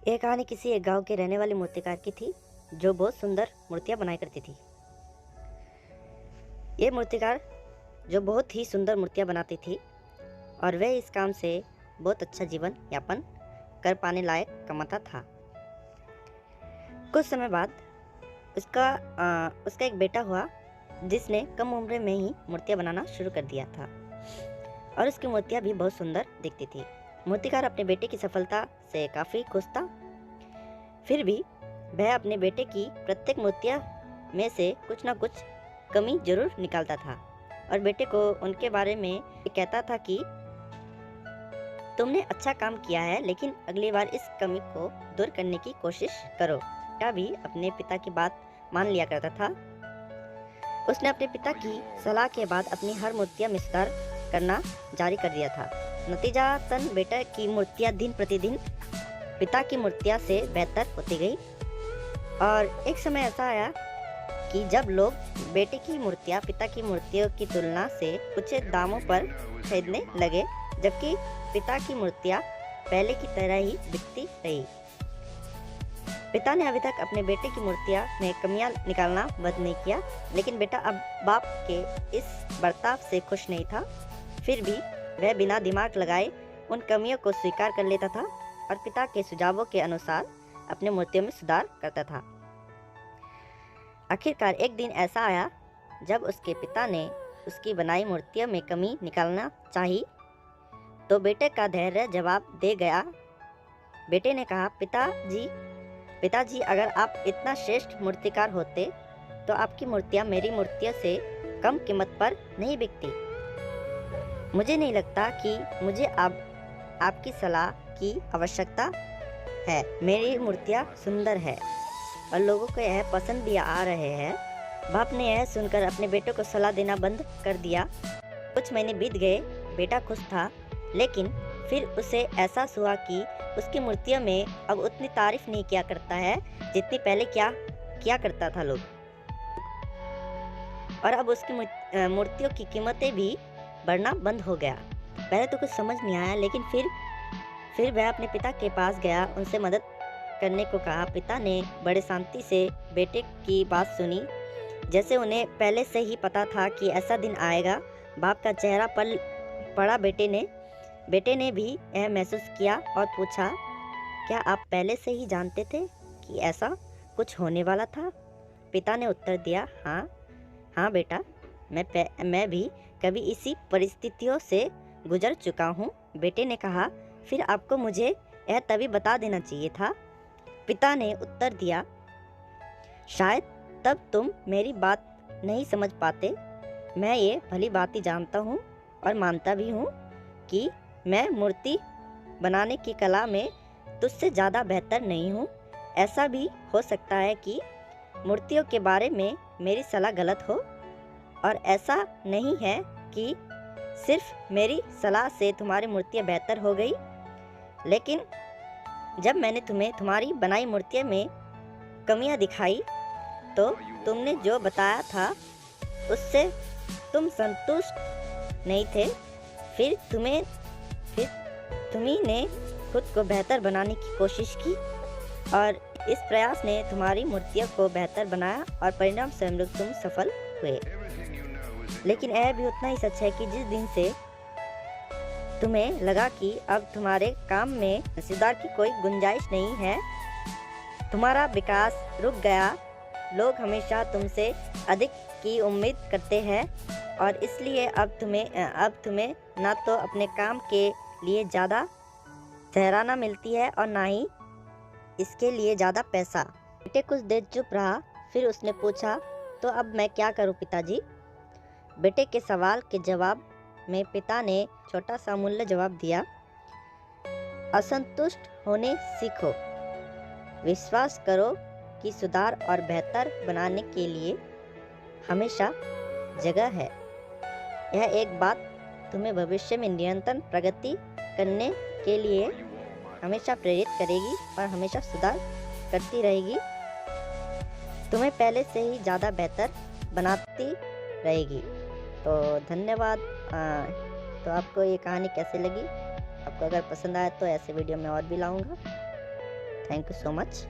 यह कहानी किसी एक गांव के रहने वाले मूर्तिकार की थी जो बहुत सुंदर मूर्तियां बनाया करती थी। ये मूर्तिकार जो बहुत ही सुंदर मूर्तियां बनाती थी और वह इस काम से बहुत अच्छा जीवन यापन कर पाने लायक कमाता था। कुछ समय बाद उसका एक बेटा हुआ जिसने कम उम्र में ही मूर्तियां बनाना शुरू कर दिया था और उसकी मूर्तियां भी बहुत सुंदर दिखती थी। मूर्तिकार अपने बेटे की सफलता से काफ़ी खुश था। फिर भी वह अपने बेटे की प्रत्येक मूर्तियां में से कुछ ना कुछ कमी जरूर निकालता था और बेटे को उनके बारे में कहता था कि तुमने अच्छा काम किया है, लेकिन अगली बार इस कमी को दूर करने की कोशिश करो। बेटा भी अपने पिता की बात मान लिया करता था। उसने अपने पिता की सलाह के बाद अपनी हर मूर्तियां में सुधार करना जारी कर दिया था। नतीजतन बेटा की मूर्तियां दिन प्रतिदिन पिता की मूर्तियां से बेहतर होती गई और एक समय ऐसा आया कि जब लोग बेटे की मूर्तियां पिता की मूर्तियों की तुलना से कुछ दामों पर खरीदने लगे, जबकि पिता की मूर्तियां पहले की तरह ही बिकती रही। पिता ने अभी तक अपने बेटे की मूर्तियां में कमियां निकालना बंद नहीं किया, लेकिन बेटा अब बाप के इस बर्ताव से खुश नहीं था। फिर भी वह बिना दिमाग लगाए उन कमियों को स्वीकार कर लेता था और पिता के सुझावों के अनुसार अपने मूर्तियों में सुधार करता था। आखिरकार एक दिन ऐसा आया जब उसके पिता ने उसकी बनाई मूर्तियों में कमी निकालना चाही, तो बेटे का धैर्य जवाब दे गया। बेटे ने कहा, पिताजी, अगर आप इतना श्रेष्ठ मूर्तिकार होते तो आपकी मूर्तियां मेरी मूर्तियों से कम कीमत पर नहीं बिकती। मुझे नहीं लगता कि मुझे अब आपकी सलाह की आवश्यकता है। मेरी मूर्तियां सुंदर है और लोगों को यह पसंद भी आ रहे हैं। बाप ने यह सुनकर अपने बेटे को सलाह देना बंद कर दिया। कुछ महीने बीत गए। बेटा खुश था, लेकिन फिर उसे एहसास हुआ कि उसकी मूर्तियों में अब उतनी तारीफ नहीं किया करता है जितनी पहले किया करता था लोग। और अब उसकी मूर्तियों की कीमतें भी बढ़ना बंद हो गया। पहले तो कुछ समझ नहीं आया, लेकिन फिर वह अपने पिता के पास गया, उनसे मदद करने को कहा। पिता ने बड़े शांति से बेटे की बात सुनी, जैसे उन्हें पहले से ही पता था कि ऐसा दिन आएगा। बाप का चेहरा पल पड़ा। बेटे ने भी यह महसूस किया और पूछा, क्या आप पहले से ही जानते थे कि ऐसा कुछ होने वाला था? पिता ने उत्तर दिया, हाँ बेटा, मैं भी कभी इसी परिस्थितियों से गुजर चुका हूँ। बेटे ने कहा, फिर आपको मुझे यह तभी बता देना चाहिए था। पिता ने उत्तर दिया, शायद तब तुम मेरी बात नहीं समझ पाते। मैं ये भली भांति जानता हूँ और मानता भी हूँ कि मैं मूर्ति बनाने की कला में तुझसे ज़्यादा बेहतर नहीं हूँ। ऐसा भी हो सकता है कि मूर्तियों के बारे में मेरी सलाह गलत हो, और ऐसा नहीं है कि सिर्फ मेरी सलाह से तुम्हारी मूर्तियाँ बेहतर हो गई, लेकिन जब मैंने तुम्हें तुम्हारी बनाई मूर्तियों में कमियां दिखाई तो तुमने जो बताया था उससे तुम संतुष्ट नहीं थे। फिर तुम्ही ने खुद को बेहतर बनाने की कोशिश की और इस प्रयास ने तुम्हारी मूर्तियों को बेहतर बनाया और परिणाम स्वरूप तुम सफल हुए। लेकिन यह भी उतना ही सच है कि जिस दिन से तुम्हें लगा कि अब तुम्हारे काम में सुधार की कोई गुंजाइश नहीं है, तुम्हारा विकास रुक गया। लोग हमेशा तुमसे अधिक की उम्मीद करते हैं और इसलिए अब तुम्हें ना तो अपने काम के लिए ज़्यादा सराहना मिलती है और ना ही इसके लिए ज़्यादा पैसा। बेटे कुछ देर चुप रहा, फिर उसने पूछा, तो अब मैं क्या करूं पिताजी? बेटे के सवाल के जवाब में पिता ने छोटा सा मूल्य जवाब दिया, असंतुष्ट होने सीखो। विश्वास करो कि सुधार और बेहतर बनाने के लिए हमेशा जगह है। यह एक बात तुम्हें भविष्य में निरंतर प्रगति करने के लिए हमेशा प्रेरित करेगी और हमेशा सुधार करती रहेगी। तुम्हें पहले से ही ज़्यादा बेहतर बनाती रहेगी। तो धन्यवाद। तो आपको ये कहानी कैसे लगी? आपको अगर पसंद आए तो ऐसे वीडियो में और भी लाऊंगा। Thank you so much.